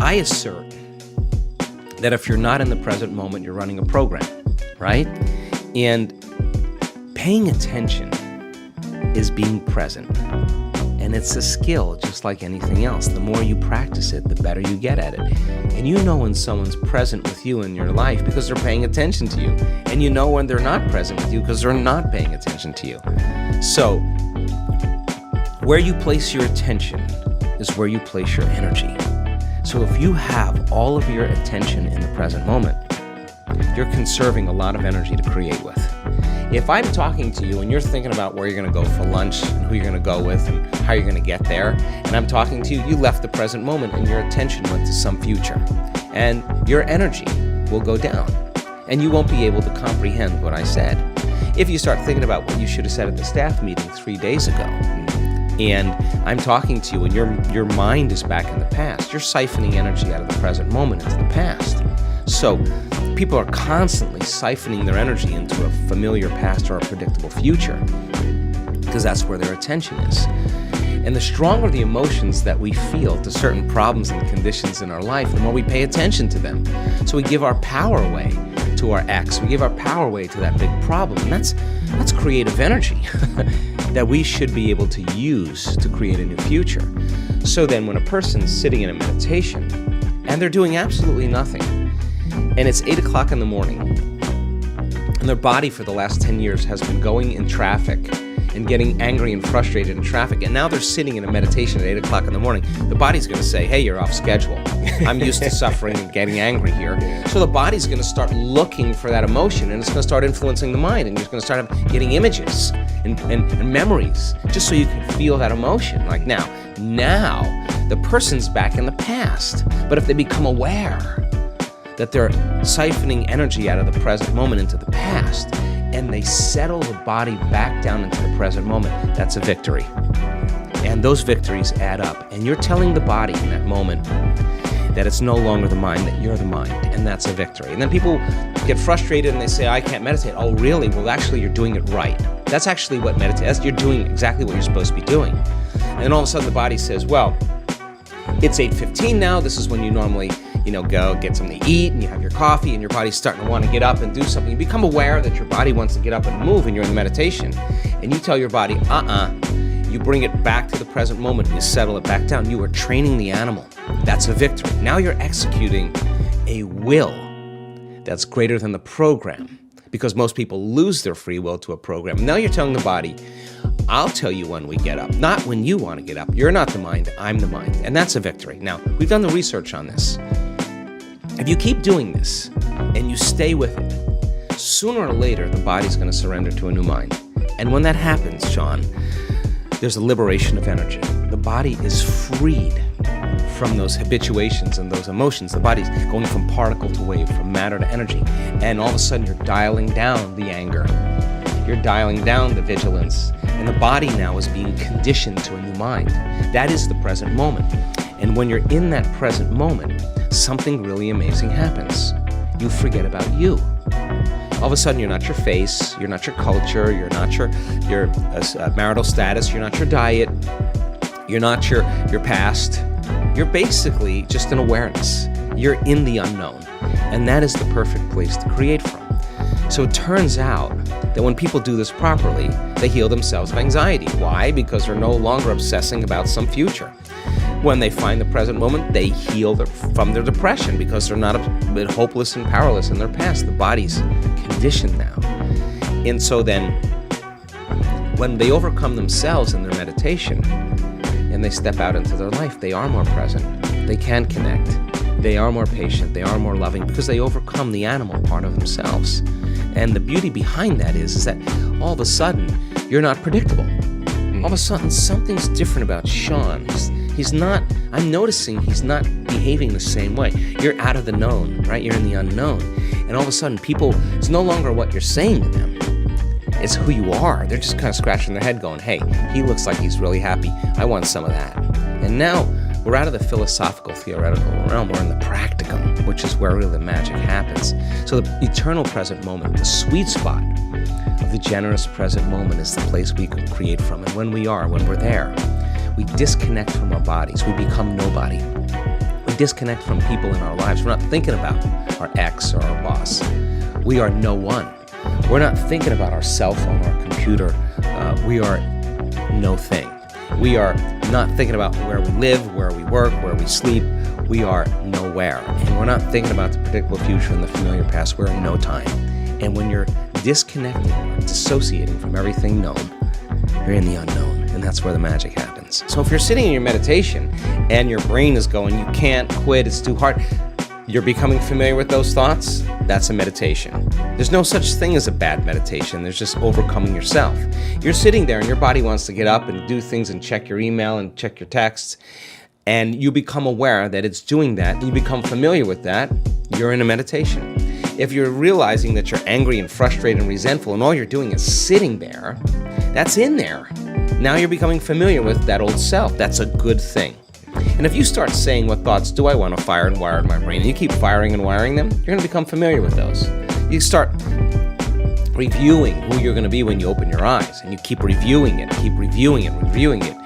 I assert that if you're not in the present moment, you're running a program, right? And paying attention is being present. And it's a skill just like anything else. The more you practice it, the better you get at it. And you know when someone's present with you in your life because they're paying attention to you. And you know when they're not present with you because they're not paying attention to you. So, where you place your attention is where you place your energy. So if you have all of your attention in the present moment, you're conserving a lot of energy to create with. If I'm talking to you and you're thinking about where you're going to go for lunch and who you're going to go with and how you're going to get there, and I'm talking to you, you left the present moment and your attention went to some future. And your energy will go down and you won't be able to comprehend what I said. If you start thinking about what you should have said at the staff meeting 3 days ago, and I'm talking to you and your mind is back in the past, you're siphoning energy out of the present moment into the past. So people are constantly siphoning their energy into a familiar past or a predictable future because that's where their attention is. And the stronger the emotions that we feel to certain problems and conditions in our life, the more we pay attention to them. So we give our power away to our ex. We give our power away to that big problem. And that's creative energy that we should be able to use to create a new future. So then when a person's sitting in a meditation and they're doing absolutely nothing, and it's 8 o'clock in the morning, and their body for the last 10 years has been going in traffic and getting angry and frustrated in traffic, and now they're sitting in a meditation at 8 o'clock in the morning, the body's going to say, hey, you're off schedule. I'm used to suffering and getting angry here. So the body's going to start looking for that emotion, and it's going to start influencing the mind, and you're going to start getting images and memories just so you can feel that emotion. Like now the person's back in the past. But if they become aware that they're siphoning energy out of the present moment into the past, and they settle the body back down into the present moment, that's a victory. And those victories add up. And you're telling the body in that moment that it's no longer the mind, that you're the mind, and that's a victory. And then people get frustrated and they say, I can't meditate. Oh, really? Well, actually, you're doing it right. That's actually what meditation, you're doing exactly what you're supposed to be doing. And then all of a sudden the body says, well, it's 8:15 now. This is when you normally go get something to eat and you have your coffee and your body's starting to want to get up and do something. You become aware that your body wants to get up and move and you're in meditation. And you tell your body, You bring it back to the present moment and you settle it back down. You are training the animal. That's a victory. Now you're executing a will that's greater than the program, because most people lose their free will to a program. Now you're telling the body, I'll tell you when we get up, not when you want to get up. You're not the mind, I'm the mind. And that's a victory. Now, we've done the research on this. If you keep doing this and you stay with it, sooner or later, the body's going to surrender to a new mind. And when that happens, Sean, there's a liberation of energy. The body is freed from those habituations and those emotions. The body's going from particle to wave, from matter to energy. And all of a sudden, you're dialing down the anger. You're dialing down the vigilance. And the body now is being conditioned to a new mind. That is the present moment. And when you're in that present moment, something really amazing happens. You forget about you. All of a sudden, you're not your face, you're not your culture, you're not your marital status, you're not your diet, you're not your past. You're basically just an awareness. You're in the unknown. And that is the perfect place to create from. So it turns out that when people do this properly, they heal themselves of anxiety. Why? Because they're no longer obsessing about some future. When they find the present moment, they heal from their depression because they're not a bit hopeless and powerless in their past. The body's conditioned now. And so then, when they overcome themselves in their meditation and they step out into their life, they are more present. They can connect. They are more patient. They are more loving because they overcome the animal part of themselves. And the beauty behind that is that all of a sudden, you're not predictable. All of a sudden, something's different about Sean. I'm noticing he's not behaving the same way. You're out of the known, right? You're in the unknown. And all of a sudden, it's no longer what you're saying to them. It's who you are. They're just kind of scratching their head going, hey, he looks like he's really happy. I want some of that. And now we're out of the philosophical, theoretical realm. We're in the practicum, which is where really the magic happens. So the eternal present moment, the sweet spot of the generous present moment is the place we can create from. And when we're there, we disconnect from our bodies. We become nobody. We disconnect from people in our lives. We're not thinking about our ex or our boss. We are no one. We're not thinking about our cell phone or our computer. We are no thing. We are not thinking about where we live, where we work, where we sleep. We are nowhere. And we're not thinking about the predictable future and the familiar past. We're in no time. And when you're disconnecting or dissociating from everything known, you're in the unknown. And that's where the magic happens. So if you're sitting in your meditation and your brain is going, you can't quit, it's too hard, you're becoming familiar with those thoughts, that's a meditation. There's no such thing as a bad meditation. There's just overcoming yourself. You're sitting there and your body wants to get up and do things and check your email and check your texts, and you become aware that it's doing that. You become familiar with that. You're in a meditation. If you're realizing that you're angry and frustrated and resentful and all you're doing is sitting there, that's in there. Now you're becoming familiar with that old self. That's a good thing. And if you start saying, what thoughts do I want to fire and wire in my brain, and you keep firing and wiring them, you're going to become familiar with those. You start reviewing who you're going to be when you open your eyes, and you keep reviewing it, reviewing it.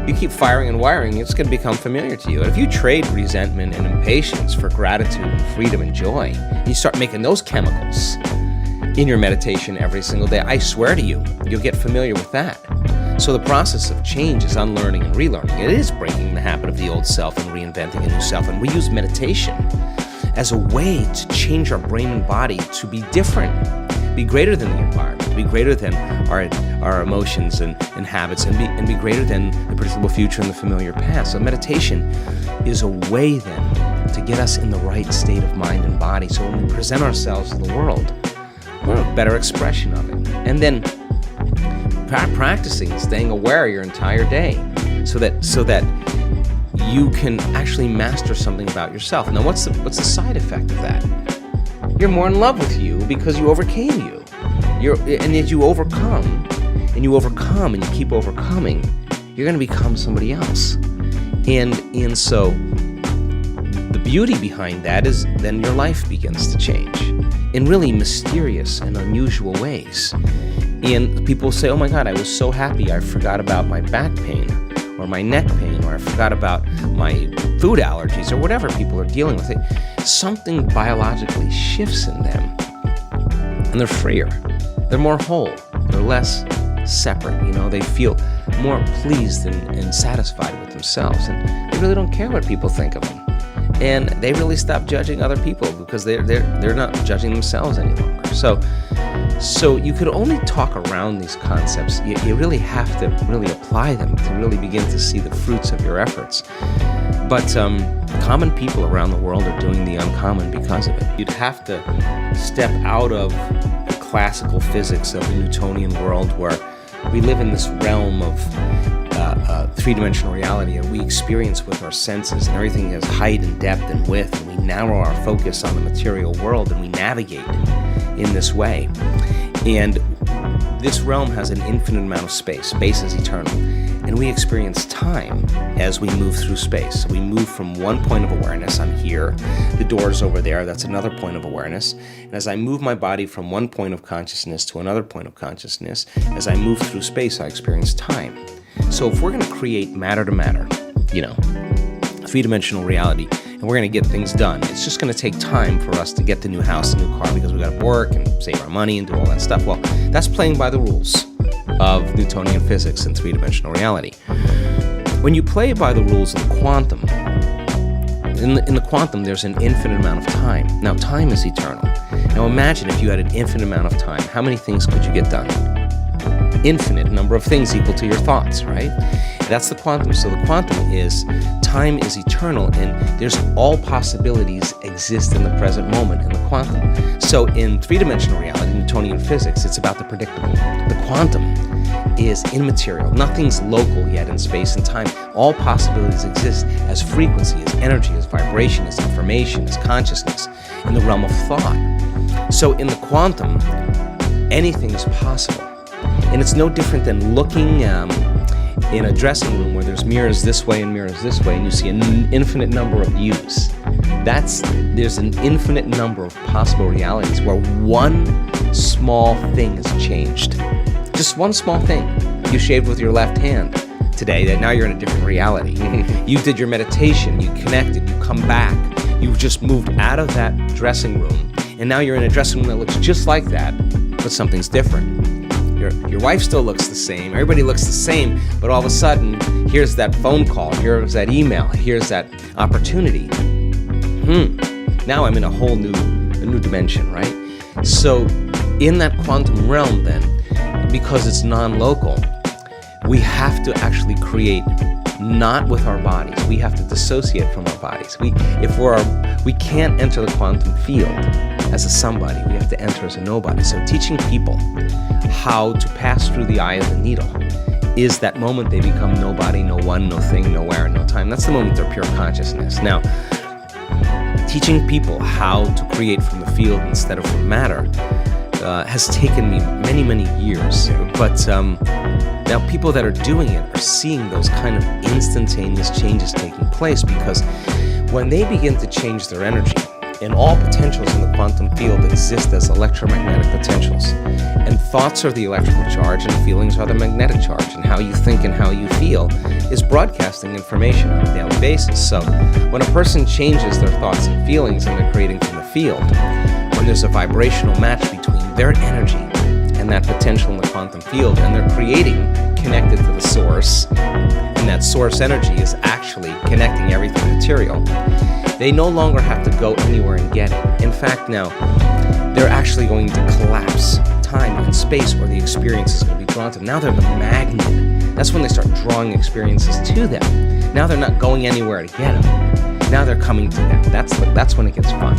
You keep firing and wiring, it's going to become familiar to you. And if you trade resentment and impatience for gratitude and freedom and joy, and you start making those chemicals in your meditation every single day, I swear to you, you'll get familiar with that. So the process of change is unlearning and relearning. It is breaking the habit of the old self and reinventing a new self. And we use meditation as a way to change our brain and body to be different, be greater than the environment, be greater than our emotions and habits, and be greater than the predictable future and the familiar past. So meditation is a way then to get us in the right state of mind and body. So when we present ourselves to the world, we're a better expression of it. And then practicing staying aware your entire day so that you can actually master something about yourself. Now what's the side effect of that? You're more in love with you because you overcame you. And as you overcome and you keep overcoming, you're going to become somebody else. And so the beauty behind that is then your life begins to change in really mysterious and unusual ways. And people say, oh my God, I was so happy I forgot about my back pain or my neck pain, or I forgot about my food allergies or whatever people are dealing with. Something biologically shifts in them and they're freer. They're more whole. They're less separate. They feel more pleased and satisfied with themselves, and they really don't care what people think of them. And they really stop judging other people because they're not judging themselves any longer. So you could only talk around these concepts. You really have to really apply them to really begin to see the fruits of your efforts. But common people around the world are doing the uncommon because of it. You'd have to step out of the classical physics of the Newtonian world, where we live in this realm of three-dimensional reality, and we experience with our senses, and everything has height and depth and width, and we narrow our focus on the material world, and we navigate in this way. And this realm has an infinite amount of space. Space is eternal. And we experience time as we move through space. So we move from one point of awareness, I'm here, the door's over there, that's another point of awareness. And as I move my body from one point of consciousness to another point of consciousness, as I move through space, I experience time. So if we're going to create matter to matter, three-dimensional reality, and we're going to get things done, it's just going to take time for us to get the new house, the new car, because we got to work and save our money and do all that stuff. Well, that's playing by the rules of Newtonian physics and three-dimensional reality. When you play by the rules of the quantum, in the quantum, there's an infinite amount of time. Now, time is eternal. Now, imagine if you had an infinite amount of time. How many things could you get done? Infinite number of things equal to your thoughts, right? That's the quantum. So the quantum is time is eternal, and there's all possibilities exist in the present moment in the quantum. So in three-dimensional reality, Newtonian physics, it's about the predictable. The quantum is immaterial. Nothing's local yet in space and time. All possibilities exist as frequency, as energy, as vibration, as information, as consciousness in the realm of thought. So in the quantum, anything is possible. And it's no different than looking in a dressing room where there's mirrors this way and mirrors this way, and you see an infinite number of views. There's an infinite number of possible realities where one small thing is changed. Just one small thing. You shaved with your left hand. today, that now you're in a different reality. You did your meditation, you connected, you come back, you just moved out of that dressing room, and now you're in a dressing room that looks just like that, but something's different. Your wife still looks the same, everybody looks the same, but all of a sudden, here's that phone call, here's that email, here's that opportunity. Now I'm in a whole new dimension, right? So in that quantum realm then, because it's non-local, we have to actually create not with our bodies. We have to dissociate from our bodies. We can't enter the quantum field as a somebody. We have to enter as a nobody. So teaching people how to pass through the eye of the needle is that moment they become nobody, no one, no thing, nowhere, no time. That's the moment they're pure consciousness. Now, teaching people how to create from the field instead of from matter has taken me many, many years. But now people that are doing it are seeing those kind of instantaneous changes taking place, because when they begin to change their energy, and all potentials in the quantum field exist as electromagnetic potentials, and thoughts are the electrical charge and feelings are the magnetic charge, and how you think and how you feel is broadcasting information on a daily basis. So when a person changes their thoughts and feelings and they're creating from the field, when there's a vibrational match between their energy and that potential in the quantum field, and they're creating connected to the source, and that source energy is actually connecting everything material, they no longer have to go anywhere and get it. In fact, now, they're actually going to collapse time and space, or the experience is going to be drawn to them. Now they're the magnet. That's when they start drawing experiences to them. Now they're not going anywhere to get them. Now they're coming to them. That's when it gets fun.